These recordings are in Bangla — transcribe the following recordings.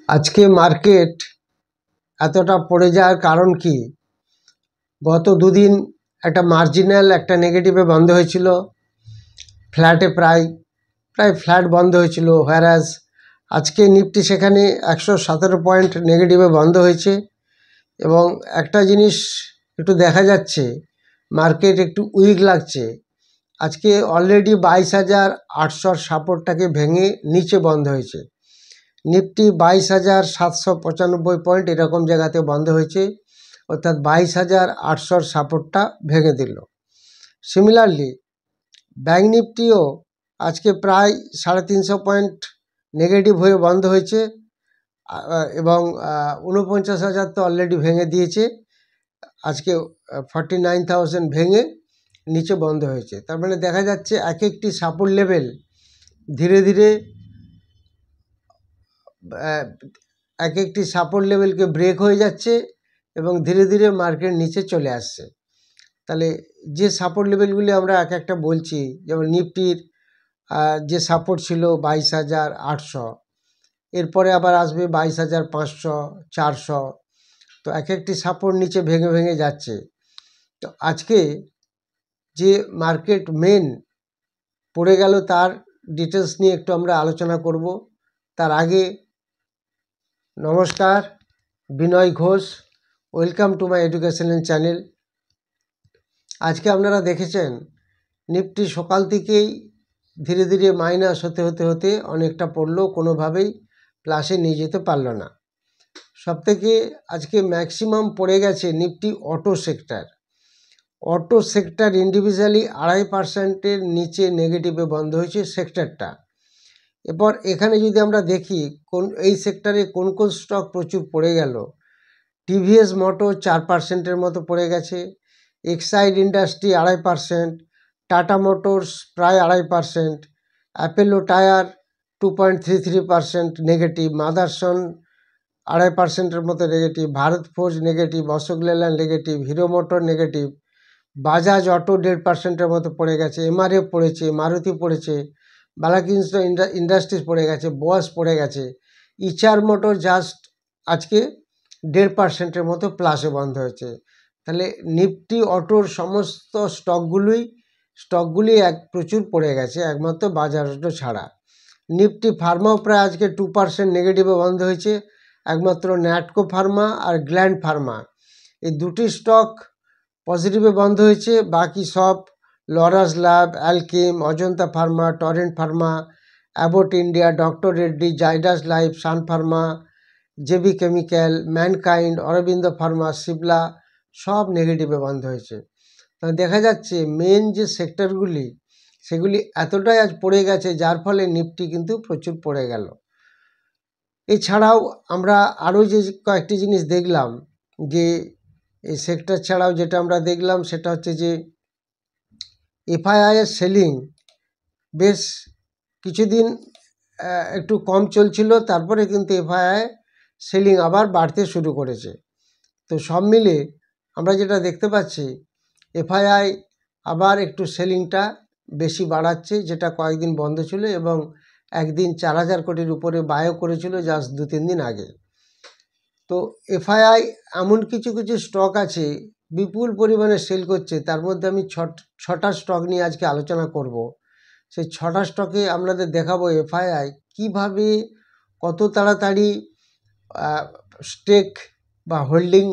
আজকে মার্কেট এতটা পড়ে যাওয়ার কারণ কি? গত দুদিন একটা মার্জিনাল একটা নেগেটিভে বন্ধ হয়েছিল, ফ্ল্যাটে প্রায় ফ্ল্যাট বন্ধ হয়েছিল। হোয়ারাজ আজকে নিফটি সেখানে 117 পয়েন্ট নেগেটিভে বন্ধ হয়েছে। এবং একটা জিনিস একটু দেখা যাচ্ছে, মার্কেট একটু উইক লাগছে। আজকে অলরেডি 22,800 সাপোর্টটাকে ভেঙে নিচে বন্ধ হয়েছে। নিফটি 22,795 পয়েন্ট এরকম জায়গাতে বন্ধ হয়েছে, অর্থাৎ 22,800 সাপোর্টটা ভেঙে দিল। সিমিলারলি ব্যাঙ্ক নিফটিও আজকে প্রায় 350 পয়েন্ট নেগেটিভ হয়ে বন্ধ হয়েছে এবং 49,000 তো অলরেডি ভেঙে দিয়েছে। আজকে 49,000 ভেঙে নিচে বন্ধ হয়েছে। তার মানে দেখা যাচ্ছে এক একটি সাপোর্ট লেভেল ধীরে ধীরে এক একটি সাপোর্ট লেভেলকে ব্রেক হয়ে যাচ্ছে এবং ধীরে ধীরে মার্কেট নিচে চলে আসছে। তাহলে যে সাপোর্ট লেভেলগুলি আমরা এক একটা বলছি, যেমন নিফটির যে সাপোর্ট ছিল 22,800, এরপরে আবার আসবে 22,500, 400। তো এক একটি সাপোর্ট নিচে ভেঙে ভেঙে যাচ্ছে। তো আজকে যে মার্কেট মেন পড়ে গেল তার ডিটেলস নিয়ে একটু আমরা আলোচনা করব। তার আগে নমস্কার, Binoy Ghosh, welcome to my educational channel. আজকে আপনারা দেখেছেন নিফটি সকাল থেকেই ধীরে ধীরে মাইনাস হতে হতে হতে অনেকটা পড়লো, কোনোভাবেই প্লাসে নিয়ে যেতে পারলো না। সবথেকে আজকে ম্যাক্সিমাম পড়ে গেছে Nifty auto sector. Auto sector individually 2.5%-এর নিচে নেগেটিভে বন্ধ হয়েছে সেক্টরটা। এরপর এখানে যদি আমরা দেখি এই সেক্টরে কোন কোন স্টক প্রচুর পড়ে গেল। টিভিএস মোটর 4%-এর মতো পড়ে গেছে, এক্সাইড ইন্ডাস্ট্রি 2.5%, টাটা মোটরস প্রায় 2.5%, অ্যাপেলো টায়ার 2.33% নেগেটিভ, মাদারসন 2.5%-এর মতো negative, Bharat Forge negative, Ashok Leyland negative, Hero Motor negative, Bajaj Auto 1.5%-এর মতো পড়ে গেছে, এমআরএফ পড়েছে, মারুতি পড়েছে, বালাকিন্স ইন্ডাস্ট্রিজ পড়ে গেছে, বস পড়ে গেছে, ইচার মোটর জাস্ট আজকে 1.5%-এর মতো প্লাসে বন্ধ হয়েছে। তাহলে নিফটি অটোর সমস্ত স্টকগুলি প্রচুর পড়ে গেছে, একমাত্র বাজাজ অটো ছাড়া। নিফটি ফার্মাও প্রায় আজকে 2% নেগেটিভে বন্ধ হয়েছে, একমাত্র ন্যাটকো ফার্মা আর গ্ল্যান্ড ফার্মা এই দুটি স্টক পজিটিভে বন্ধ হয়েছে। বাকি সব Laurus Lab, Alkem, Ajanta Pharma, Torrent Pharma, Abbott India, doctor Reddy, Zydus Life, Sun Pharma, JB Chemical, Mankind, Aurobindo Pharma, Cipla সব নেগেটিভে বন্ধ হয়েছে। দেখা যাচ্ছে মেন যে সেক্টরগুলি সেগুলি এতটাই আজ পড়ে গেছে, যার ফলে নিফটি কিন্তু প্রচুর পড়ে গেল। এছাড়াও আমরা আরও যে কয়েকটি জিনিস দেখলাম, যে এই সেক্টর ছাড়াও যেটা আমরা দেখলাম সেটা হচ্ছে যে এফআইআইয়ের সেলিং বেশ কিছুদিন একটু কম চলছিল, তারপরে কিন্তু এফআইআই সেলিং আবার বাড়তে শুরু করেছে। তো সব মিলে আমরা যেটা দেখতে পাচ্ছি, এফআইআই আবার একটু সেলিংটা বেশি বাড়াচ্ছে, যেটা কয়েকদিন বন্ধ ছিল এবং একদিন 4,000 কোটির উপরে বায়ও করেছিল জাস্ট 2-3 দিন আগে। তো এফআইআই এমন কিছু কিছু স্টক আছে বিপুল পরিমাণে সেল করছে, তার মধ্যে আমি 6টা স্টক নিয়ে আজকে আলোচনা করব। সেই 6টা স্টকে আপনাদের দেখাবো এফআইআই কিভাবে কত তাড়াতাড়ি স্টেক বা হোল্ডিং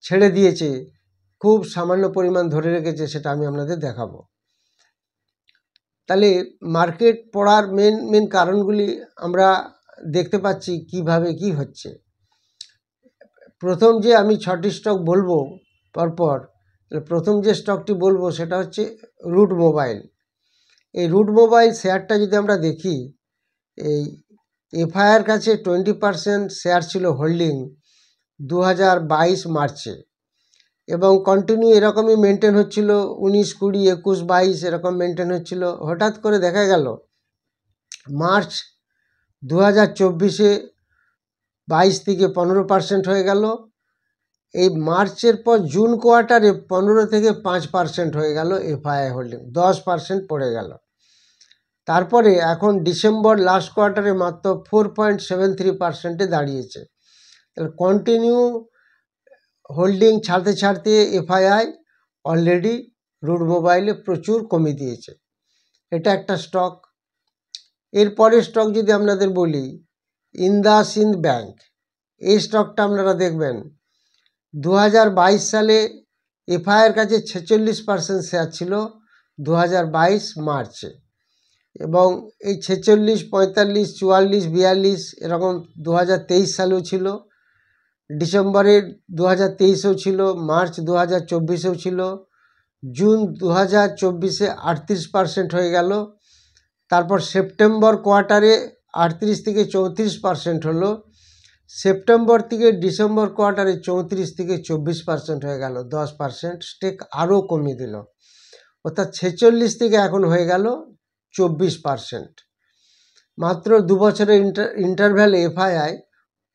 ছেড়ে দিয়েছে, খুব সামান্য পরিমাণ ধরে রেখেছে, সেটা আমি আপনাদের দেখাবো। তাহলে মার্কেট পড়ার মেন কারণগুলি আমরা দেখতে পাচ্ছি কিভাবে কি হচ্ছে। প্রথম যে আমি 6টি স্টক বলবো পরপর, প্রথম যে স্টকটি বলবো সেটা হচ্ছে রুট মোবাইল। এই রুট মোবাইল শেয়ারটা যদি আমরা দেখি, এই এফআইআর কাছে 20% শেয়ার ছিল হোল্ডিং 2022 মার্চে, এবং কন্টিনিউ এরকমই মেনটেন হচ্ছিল, 19, 20, 21, 22 এরকম মেনটেন হচ্ছিল। হঠাৎ করে দেখা গেল মার্চ 2024-এ 22 থেকে 15% হয়ে গেল। এই মার্চের পর জুন কোয়ার্টারে 15 থেকে 5% হয়ে গেল এফআইআই হোল্ডিং, 10% পড়ে গেল। তারপরে এখন ডিসেম্বর লাস্ট কোয়ার্টারে মাত্র 4.73% দাঁড়িয়েছে। তাহলে কন্টিনিউ হোল্ডিং ছাড়তে ছাড়তে এফআইআই অলরেডি রুট মোবাইলে প্রচুর কমিয়ে দিয়েছে। এটা একটা স্টক। এরপরে স্টক যদি আপনাদের বলি ইন্দাসইন্দ ব্যাংক, এই স্টকটা আপনারা দেখবেন 2022 সালে এফআইআর কাছে 46% শেয়ার ছিল 2022 মার্চে, এবং এই 46, 45, 44, 42 এরকম 2023 সালেও ছিল, ডিসেম্বরের 2023-এও ছিল, মার্চ 2024-এও ছিল, জুন 2024-এ 38% হয়ে গেল। তারপর সেপ্টেম্বর কোয়ার্টারে 38 থেকে 34% হলো, সেপ্টেম্বর থেকে ডিসেম্বর কোয়ার্টারে 34 থেকে 24% হয়ে গেল, 10% স্টেক আরও কমিয়ে দিল, অর্থাৎ 46 থেকে এখন হয়ে গেল 24%। মাত্র 2 বছরের ইন্টারভ্যালে এফআইআই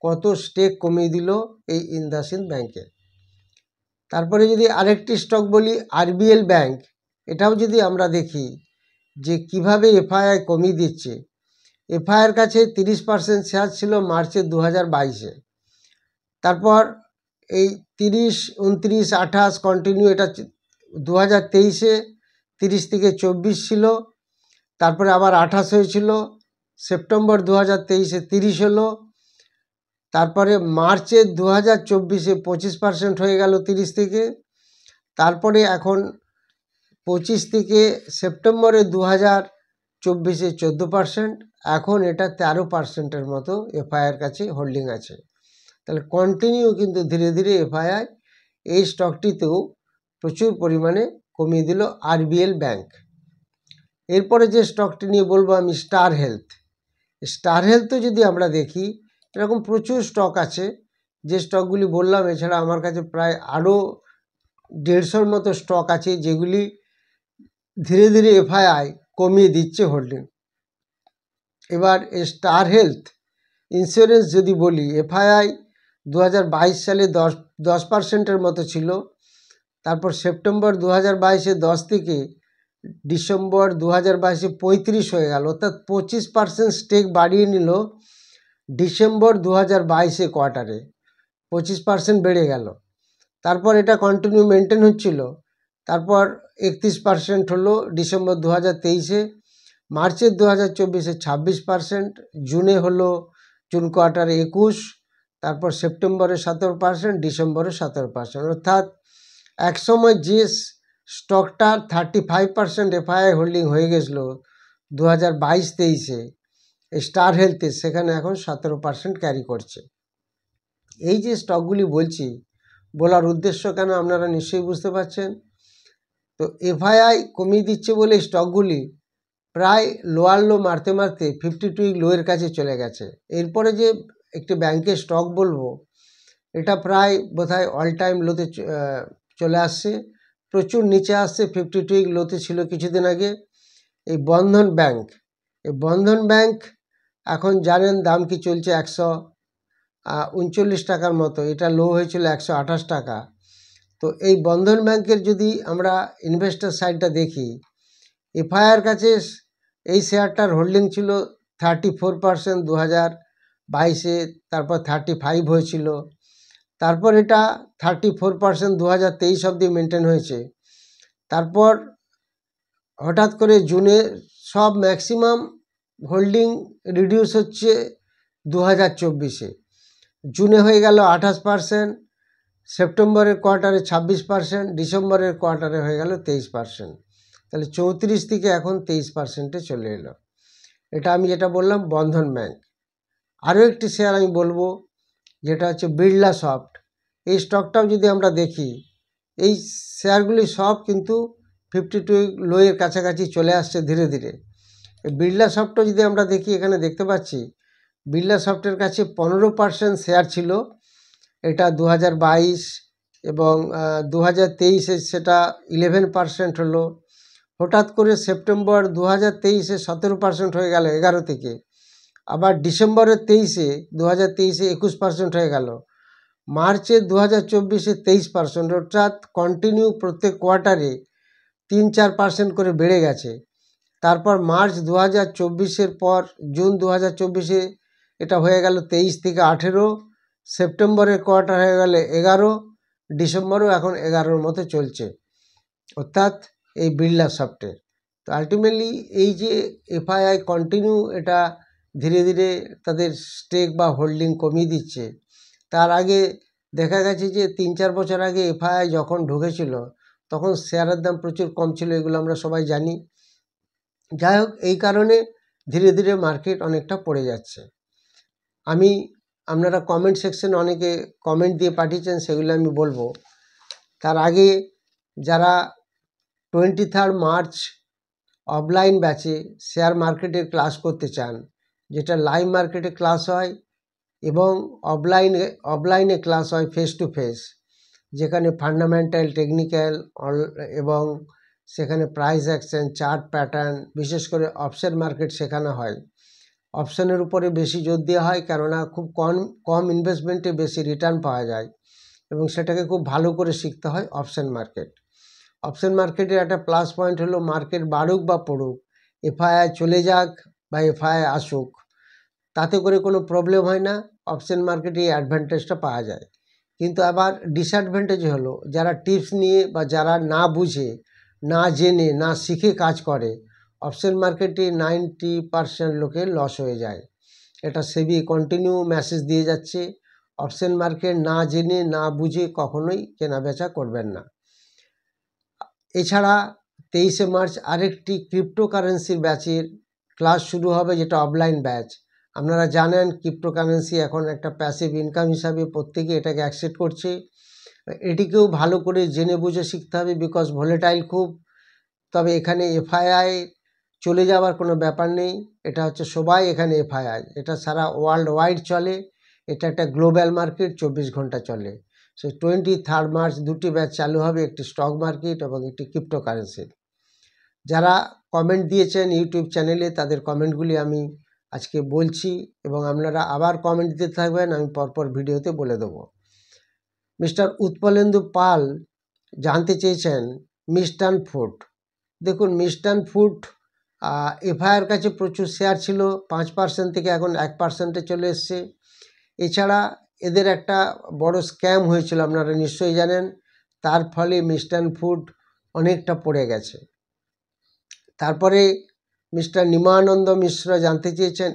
কত স্টেক কমিয়ে দিল এই ইন্দাসইন্দ ব্যাংকে। তারপরে যদি আরেকটি স্টক বলি আরবিএল ব্যাংক, এটাও যদি আমরা দেখি যে কিভাবে এফআইআই কমিয়ে দিচ্ছে। এফআইআর কাছে 30% শেয়ার ছিল মার্চে 2022-এ, তারপর এই 30, 29, 28 কন্টিনিউ, এটা 2023-এ 30 থেকে 24 ছিল, তারপরে আবার 28 হয়েছিল, সেপ্টেম্বর 2023-এ 30 হলো, তারপরে মার্চে 2024-এ 25% হয়ে গেল 30 থেকে, তারপরে এখন 25 থেকে সেপ্টেম্বরে 2024-এ 14%, এখন এটা 13%-এর মতো এফআইআর কাছে হোল্ডিং আছে। তাহলে কন্টিনিউ কিন্তু ধীরে ধীরে এফআইআই এই স্টকটিতেও প্রচুর পরিমাণে কমিয়ে দিল আরবিএল ব্যাংক। এরপরে যে স্টকটি নিয়ে বলবো আমি স্টার হেলথ। স্টার হেলথও যদি আমরা দেখি এরকম প্রচুর স্টক আছে, যে স্টকগুলি বললাম, এছাড়া আমার কাছে প্রায় আরও 150-র মতো স্টক আছে যেগুলি ধীরে ধীরে এফআইআই কমিয়ে দিচ্ছে হোল্ডিং। এবার স্টার হেলথ ইন্স্যুরেন্স যদি বলি, এফআইআই 2022 সালে 10%-এর মতো ছিল, তারপর সেপ্টেম্বর 2022-এ 10 থেকে ডিসেম্বর 2022-এ 35 হয়ে গেল, অর্থাৎ 25% স্টেক বাড়িয়ে নিল ডিসেম্বর 2022-এ কোয়ার্টারে, 25% বেড়ে গেল। তারপর এটা কন্টিনিউ মেনটেন হচ্ছিল, তারপর 31% হলো ডিসেম্বর 2023-এ, মার্চের 2024-এ 26%, জুনে হলো জুন কোয়ার্টারে 21, তারপর সেপ্টেম্বরে 17%, ডিসেম্বরে 17%, অর্থাৎ একসময় যে স্টকটা 35% এফআইআই হোল্ডিং হয়ে গেছিলো 2022-23-এ স্টার হেলথে, সেখানে এখন 17% ক্যারি করছে। এই যে স্টকগুলি বলছি, বলার উদ্দেশ্য কেন আপনারা নিশ্চয়ই বুঝতে পারছেন। তো এফআইআই কমিয়ে দিচ্ছে বলে স্টকগুলি প্রায় লোয়ার লো মারতে মারতে 52 উইক লোয়ের কাছে চলে গেছে। এরপরে যে একটি ব্যাংকের স্টক বলবো, এটা প্রায় বোধহয় অল টাইম লোতে চলে আসছে, প্রচুর নিচে আসছে, 52 উইক লোতে ছিল কিছুদিন আগে। এই বন্ধন ব্যাংক, এই বন্ধন ব্যাংক এখন জানেন দাম কি চলছে, 139 টাকার মতো, এটা লো হয়েছিল 128 টাকা। তো এই বন্ধন ব্যাংকের যদি আমরা ইনভেস্টর সাইডটা দেখি, এফআইআর কাছে এই শেয়ারটার হোল্ডিং ছিল 34% 2022-এ, তারপর 35 হয়েছিল, তারপর এটা 34% 2023 অবধি মেনটেন হয়েছে, তারপর হঠাৎ করে জুনে সব ম্যাক্সিমাম হোল্ডিং রিডিউস হচ্ছে 2024-এ, জুনে হয়ে গেল 28%, সেপ্টেম্বরের কোয়ার্টারে 26%, ডিসেম্বরের কোয়ার্টারে হয়ে গেল 23%, তাহলে 34 থেকে এখন 23%-এ চলে এলো। এটা আমি যেটা বললাম বন্ধন ব্যাংক। আরও একটি শেয়ার আমি বলবো যেটা হচ্ছে বিড়লা সফট। এই স্টকটাও যদি আমরা দেখি, এই শেয়ারগুলি সব কিন্তু 52 লোয়ের কাছাকাছি চলে আসছে ধীরে ধীরে। বিড়লা সফটও যদি আমরা দেখি, এখানে দেখতে পাচ্ছি বিড়লা সফটের কাছে 15% শেয়ার ছিল, এটা 2022 এবং 2023-এ সেটা 11% হলো, হঠাৎ করে সেপ্টেম্বর 2023-এ 17% হয়ে গেল 11 থেকে, আবার ডিসেম্বরের 2023-এ 21% হয়ে গেল, মার্চে 2024-এ 23%, অর্থাৎ কন্টিনিউ প্রত্যেক কোয়ার্টারে 3-4% করে বেড়ে গেছে। তারপর মার্চ 2024-এর পর জুন 2024-এ এটা হয়ে গেল 23 থেকে 18, সেপ্টেম্বরের কোয়ার্টার হয়ে গেল 11, ডিসেম্বরও এখন 11-র মতো চলছে, অর্থাৎ এই বিড়লা সফটের। তো আলটিমেটলি এই যে এফআইআই কন্টিনিউ এটা ধীরে ধীরে তাদের স্টেক বা হোল্ডিং কমিয়ে দিচ্ছে। তার আগে দেখা গেছে যে 3-4 বছর আগে এফআইআই যখন ঢুকেছিল তখন শেয়ারের দাম প্রচুর কম ছিল, এগুলো আমরা সবাই জানি। যাই হোক, এই কারণে ধীরে ধীরে মার্কেট অনেকটা পড়ে যাচ্ছে। আপনারা কমেন্ট সেকশনে অনেকে কমেন্ট দিয়ে পাঠিয়েছেন, সেগুলো আমি বলবো। তার আগে যারা 23 মার্চ অফলাইন ব্যাচে শেয়ার মার্কেটের ক্লাস করতে চান, যেটা লাইভ মার্কেটে ক্লাস হয় এবং অফলাইনে ক্লাস হয় ফেস টু ফেস, যেখানে ফান্ডামেন্টাল, টেকনিক্যাল এবং সেখানে প্রাইস অ্যাকশন, চার্ট প্যাটার্ন, বিশেষ করে অপশন মার্কেট শেখানো হয়। অপশনের উপরে বেশি জোর দেওয়া হয়, কেননা খুব কম ইনভেস্টমেন্টে বেশি রিটার্ন পাওয়া যায় এবং সেটাকে খুব ভালো করে শিখতে হয় অপশন মার্কেট। অপশন মার্কেটের একটা প্লাস পয়েন্ট হলো মার্কেট বাড়ুক বা পড়ুক, এফআইআই চলে যাক বা এফআইআই আসুক, তাতে করে কোনো প্রবলেম হয় না। অপশন মার্কেটে এই অ্যাডভান্টেজটা পাওয়া যায়। কিন্তু আবার ডিসঅ্যাডভান্টেজ হলো যারা টিপস নিয়ে বা যারা না বুঝে, না জেনে, না শিখে কাজ করে, অপশন মার্কেটে 90% লোকের লস হয়ে যায়। এটা সেবি কন্টিনিউ মেসেজ দিয়ে যাচ্ছে, অপশন মার্কেট না জেনে, না বুঝে কখনোই কেনা বেচা করবেন না। এছাড়া 23 মার্চ আরেকটি ক্রিপ্টোকারেন্সির ব্যাচের ক্লাস শুরু হবে, যেটা অফলাইন ব্যাচ। আপনারা জানেন ক্রিপ্টোকারেন্সি এখন একটা প্যাসিভ ইনকাম হিসাবে প্রত্যেকে এটাকে অ্যাকসেপ্ট করছে। এটিকেও ভালো করে জেনে বুঝে শিখতে হবে, বিকজ ভোলেটাইল খুব। তবে এখানে এফআইআই চলে যাওয়ার কোনো ব্যাপার নেই, এটা হচ্ছে সবাই এখানে এফআইআই, এটা সারা ওয়ার্ল্ড ওয়াইড চলে, এটা একটা গ্লোবাল মার্কেট, 24 ঘন্টা চলে। সেই 23 মার্চ দুটি ব্যাচ চালু হবে, একটি স্টক মার্কেট এবং একটি ক্রিপ্টোকারেন্সি। যারা কমেন্ট দিয়েছেন ইউটিউব চ্যানেলে, তাদের কমেন্টগুলি আমি আজকে বলছি এবং আপনারা আবার কমেন্ট দিতে থাকবেন, আমি পরপর ভিডিওতে বলে দেবো। মিস্টার উৎপলেন্দু পাল জানতে চেয়েছেন মিষ্টান ফুড। দেখুন, মিষ্টান ফুড এফআইআর কাছে প্রচুর শেয়ার ছিল, 5% থেকে এখন 1%-এ চলে এসছে। এছাড়া এদের একটা বড় স্ক্যাম হয়েছিল, আপনারা নিশ্চয়ই জানেন, তার ফলে মিষ্টান ফুড অনেকটা পড়ে গেছে। তারপরে মিস্টার নিমানন্দ মিশ্র জানতে চেয়েছেন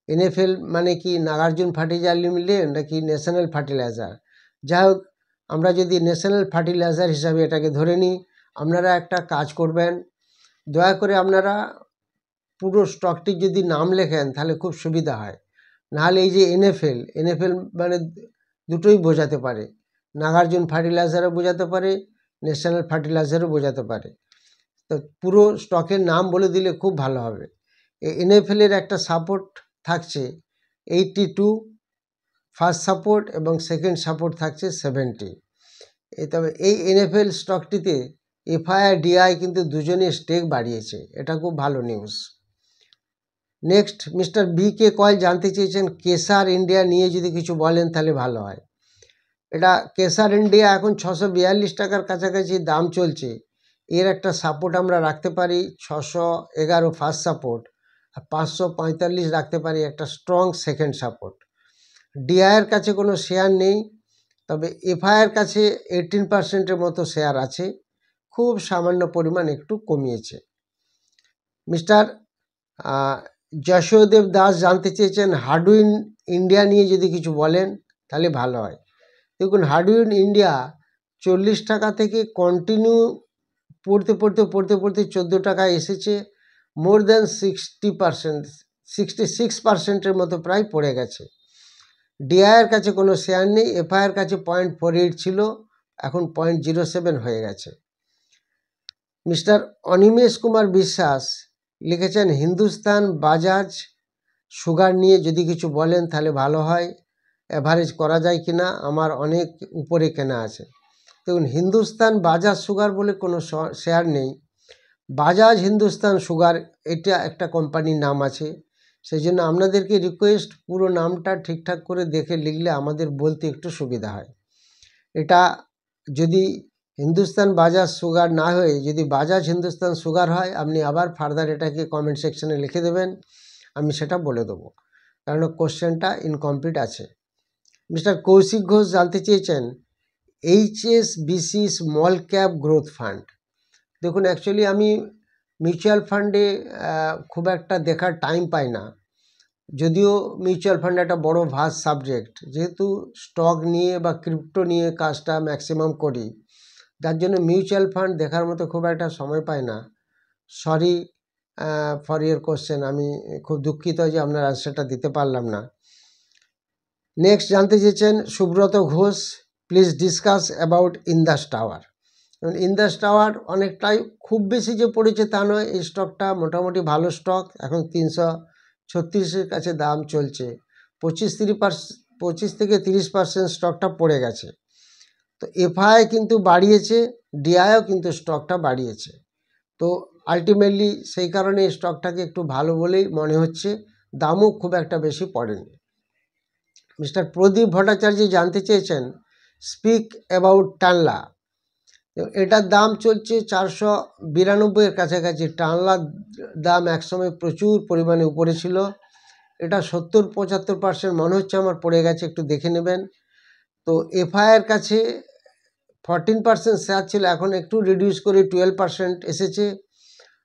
এনএফএল মানে কি নাগার্জুন ফার্টিলাইজার লিমিটেড নাকি ন্যাশনাল ফার্টিলাইজার। যাই হোক, আমরা যদি ন্যাশনাল ফার্টিলাইজার হিসাবে এটাকে ধরে নিই, আপনারা একটা কাজ করবেন, দয়া করে আপনারা পুরো স্টকটির যদি নাম লেখেন তাহলে খুব সুবিধা হয়। নাহলে এই যে এনএফএল মানে দুটোই বোঝাতে পারে, নাগার্জুন ফার্টিলাইজারও বোঝাতে পারে, ন্যাশনাল ফার্টিলাইজারও বোঝাতে পারে। তো পুরো স্টকের নাম বলে দিলে খুব ভালো হবে। এনএফএলের একটা সাপোর্ট থাকছে 82, ফার্স্ট সাপোর্ট এবং সেকেন্ড সাপোর্ট থাকছে 70। তবে এই এনএফএল স্টকটিতে এফআইআই ডিআই কিন্তু দুজনে স্টেক বাড়িয়েছে, এটা খুব ভালো news. Next mister BK coil জানতে চেয়েছেন কেসার ইন্ডিয়া নিয়ে যদি কিছু বলেন তাহলে ভালো হয়। এটা কেসার ইন্ডিয়া এখন 642 টাকার কাছাকাছি দাম চলছে। এর একটা সাপোর্ট আমরা রাখতে পারি 611 ফার্স্ট সাপোর্ট, আর 545 রাখতে পারি একটা স্ট্রং সেকেন্ড সাপোর্ট। ডিআইয়ের কাছে কোনো শেয়ার নেই, তবে এফআইআর কাছে 18%-এর মতো শেয়ার আছে, খুব সামান্য পরিমাণ একটু কমিয়েছে। মিস্টার যশোদেব দাস জানতে চেয়েছেন হার্ডউইন ইন্ডিয়া নিয়ে যদি কিছু বলেন তাহলে ভালো হয়। দেখুন, হার্ডউইন ইন্ডিয়া 40 টাকা থেকে কন্টিনিউ পড়তে 14 টাকায় এসেছে, মোর দ্যান 66%-এর মতো প্রায় পড়ে গেছে। ডিআইয়ের কাছে কোনো শেয়ার নেই, এফআইআর কাছে 0.48 ছিল, এখন 0.07 হয়ে গেছে। মিস্টার অনিমেষ কুমার বিশ্বাস লিখেছেন হিন্দুস্তান বাজাজ সুগার নিয়ে যদি কিছু বলেন তাহলে ভালো হয়, অ্যাভারেজ করা যায় কিনা, আমার অনেক উপরে কেনা আছে। দেখুন, হিন্দুস্তান বাজাজ সুগার বলে কোনো শেয়ার নেই, বাজাজ হিন্দুস্তান সুগার এটা একটা কোম্পানির নাম আছে। সেই জন্য আপনাদেরকে রিকোয়েস্ট, পুরো নামটা ঠিকঠাক করে দেখে লিখলে আমাদের বলতে একটু সুবিধা হয়। এটা যদি হিন্দুস্তান বাজাজ সুগার না হয়ে যদি বাজাজ হিন্দুস্তান সুগার হয়, আপনি আবার ফার্দার এটাকে কমেন্ট সেকশনে লিখে দেবেন, আমি সেটা বলে দেবো, কারণ কোশ্চেনটা ইনকমপ্লিট আছে। মিস্টার কৌশিক ঘোষ জানতে চেয়েছেন HSBC small cap growth fund. দেখুন, অ্যাকচুয়ালি আমি মিউচুয়াল ফান্ডে খুব একটা দেখার টাইম পাই না, যদিও মিউচুয়াল ফান্ড একটা বড় ভাস্ট সাবজেক্ট, যেহেতু স্টক নিয়ে বা ক্রিপ্টো নিয়ে কাজটা ম্যাক্সিমাম করি, যার জন্য মিউচুয়াল ফান্ড দেখার মতো খুব একটা সময় পাই না। সরি ফর ইয়োর কোশ্চেন, আমি খুব দুঃখিত যে আপনার আনসারটা দিতে পারলাম না। নেক্সট জানতে চেয়েছেন Subrata Ghosh, please discuss about Indus Tower. Indus Tower অনেকটাই, খুব বেশি যে পড়েছে তা নয়, এই স্টকটা মোটামুটি ভালো স্টক, এখন 336-এর কাছে দাম চলছে, 25 থেকে 30% স্টকটা পড়ে গেছে। তো এফআই কিন্তু বাড়িয়েছে, ডিআইও কিন্তু স্টকটা বাড়িয়েছে, তো আলটিমেটলি সেই কারণে এই স্টকটাকে একটু ভালো বলেই মনে হচ্ছে, দামও খুব একটা বেশি পড়েনি। মিস্টার প্রদীপ ভট্টাচার্য জানতে চেয়েছেন স্পিক অ্যাবাউট টানলা। এটার দাম চলছে 492-এর কাছাকাছি। টানলার দাম একসময় প্রচুর পরিমাণে উপরে ছিল, এটা 70-75% মনে হচ্ছে আমার পড়ে গেছে, একটু দেখে নেবেন। তো এফআইয়ের কাছে 14% শেয়ার ছিল, এখন একটু রিডিউস করে 12% এসেছে,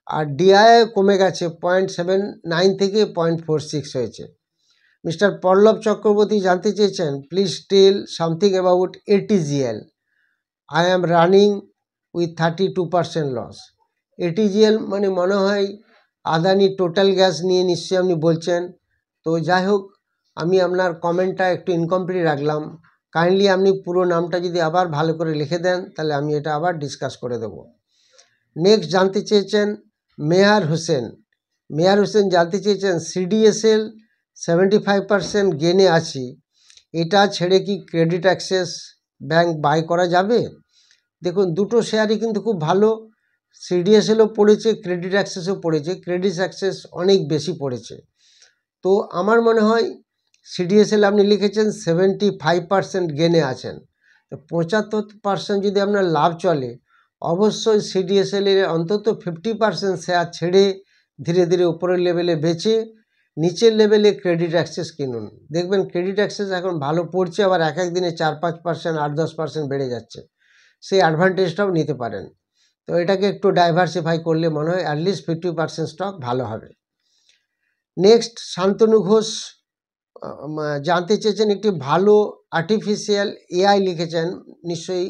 আর ডিআই কমে গেছে 0.79 থেকে 0.46 হয়েছে। মিস্টার পল্লব চক্রবর্তী জানতে চেয়েছেন please tell something about ATGL, I am running with 32% loss. ATGL মানে মনে হয় আদানি টোটাল গ্যাস নিয়ে নিশ্চয়ই আপনি বলছেন। তো যাই হোক, আমি আপনার কমেন্টটা একটু ইনকমপ্লিট রাখলাম, কাইন্ডলি আপনি পুরো নামটা যদি আবার ভালো করে লিখে দেন, তাহলে আমি এটা আবার ডিসকাস করে দেব। নেক্সট জানতে চেয়েছেন মেয়ার হোসেন। মেয়ার হোসেন জানতে চেয়েছেন CDSL 75% গেনে আছি, এটা ছেড়ে কি ক্রেডিট অ্যাক্সেস ব্যাংক বাই করা যাবে? দেখুন, দুটো শেয়ারই কিন্তু খুব ভালো, CDSLও পড়েছে, ক্রেডিট অ্যাক্সেসও পড়েছে, ক্রেডিট অ্যাক্সেস অনেক বেশি পড়েছে। তো আমার মনে হয় CDSL আপনি লিখেছেন 75% গেনে আছেন, তো 75% যদি আপনার লাভ চলে, অবশ্যই CDSL এর অন্তত 50% শেয়ার ছেড়ে ধীরে ধীরে উপরের লেভেলে বেচে নিচের লেভেলে ক্রেডিট অ্যাক্সেস কিনুন। দেখবেন ক্রেডিট অ্যাক্সেস এখন ভালো পড়ছে, আবার এক দিনে 4-5%, 8-10% বেড়ে যাচ্ছে, সেই অ্যাডভান্টেজটাও নিতে পারেন। তো এটাকে একটু ডাইভার্সিফাই করলে মনে হয় অ্যাটলিস্ট 50% স্টক ভালো হবে। নেক্সট শান্তনু ঘোষ জানতে চেয়েছেন একটি ভালো আর্টিফিশিয়াল AI লিখেছেন, নিশ্চয়ই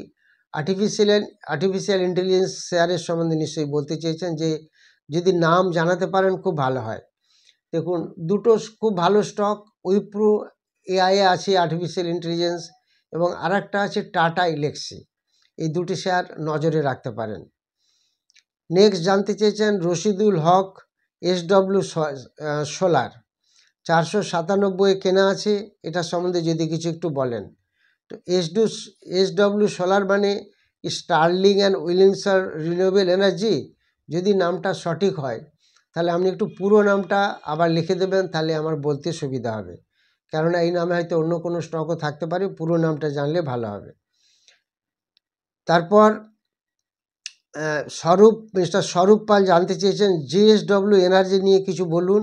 আর্টিফিশিয়াল ইন্টেলিজেন্স শেয়ারের সম্বন্ধে নিশ্চয়ই বলতে চেয়েছেন, যে যদি নাম জানাতে পারেন খুব ভালো হয়। দেখুন, দুটো খুব ভালো স্টক, উইপ্রো AI আছে আর্টিফিশিয়াল ইন্টেলিজেন্স, এবং আরেকটা আছে টাটা এলএক্সি, এই দুটি শেয়ার নজরে রাখতে পারেন। নেক্সট জানতে চেয়েছেন রশিদুল হক, SW সোলার 497 কেনা আছে, এটা সম্বন্ধে যদি কিছু একটু বলেন। তো SW সোলার মানে স্টার্লিং অ্যান্ড উইলিংসার রিনিউয়েবল এনার্জি, যদি নামটা সঠিক হয় তাহলে আপনি একটু পুরো নামটা আবার লিখে দেবেন, তাহলে আমার বলতে সুবিধা হবে, কেননা এই নামে হয়তো অন্য কোনো স্টকও থাকতে পারে, পুরো নামটা জানলে ভালো হবে। তারপর মিস্টার স্বরূপ পাল জানতে চেয়েছেন JSW এনার্জি নিয়ে কিছু বলুন।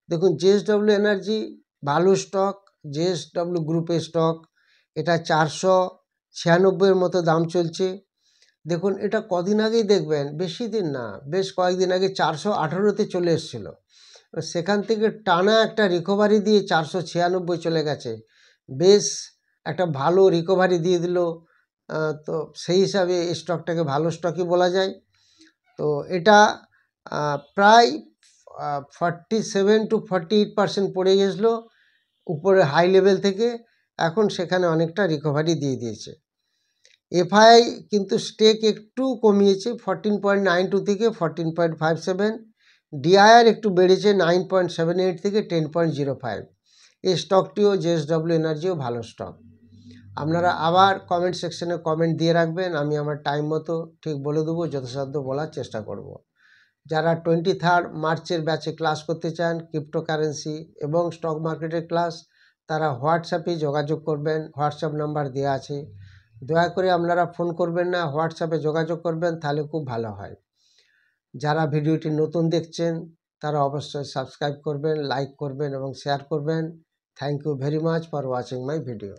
দেখুন, JSW এনার্জি ভালো স্টক, JSW গ্রুপের স্টক, এটা 496 মতো দাম চলছে। দেখুন, এটা কদিন আগেই দেখবেন, বেশি দিন না, বেশ কয়েকদিন আগে 418-তে চলে এসেছিল, সেখান থেকে টানা একটা রিকভারি দিয়ে 496 চলে গেছে, বেশ একটা ভালো রিকভারি দিয়ে দিল। তো সেই হিসাবে এই স্টকটাকে ভালো স্টকই বলা যায়। তো এটা প্রায় 47-48% পড়ে গেছিলো উপরে হাই লেভেল থেকে, এখন সেখানে অনেকটা রিকভারি দিয়ে দিয়েছে। এফআই কিন্তু স্টেক একটু কমিয়েছে 14.92 থেকে 14.57, ডিআইআর একটু বেড়েছে 9.78 থেকে 10.05। এই স্টকটিও JSW এনার্জিও ভালো স্টক। আপনারা আবার কমেন্ট সেকশনে কমেন্ট দিয়ে রাখবেন, আমি আমার টাইম মতো ঠিক বলে দেবো, যথাসাধ্য বলার চেষ্টা করব। যারা 23 মার্চের ব্যাচে ক্লাস করতে চান, ক্রিপ্টোকারেন্সি এবং স্টক মার্কেটের ক্লাস, তারা হোয়াটসঅ্যাপে যোগাযোগ করবেন, হোয়াটসঅ্যাপ নাম্বার দেওয়া আছে। দয়া করে আপনারা ফোন করবেন না, হোয়াটসঅ্যাপে যোগাযোগ করবেন, তাহলে খুব ভালো হয়। যারা ভিডিওটি নতুন দেখছেন তারা অবশ্যই সাবস্ক্রাইব করবেন, লাইক করবেন এবং শেয়ার করবেন। Thank you very much for watching my video.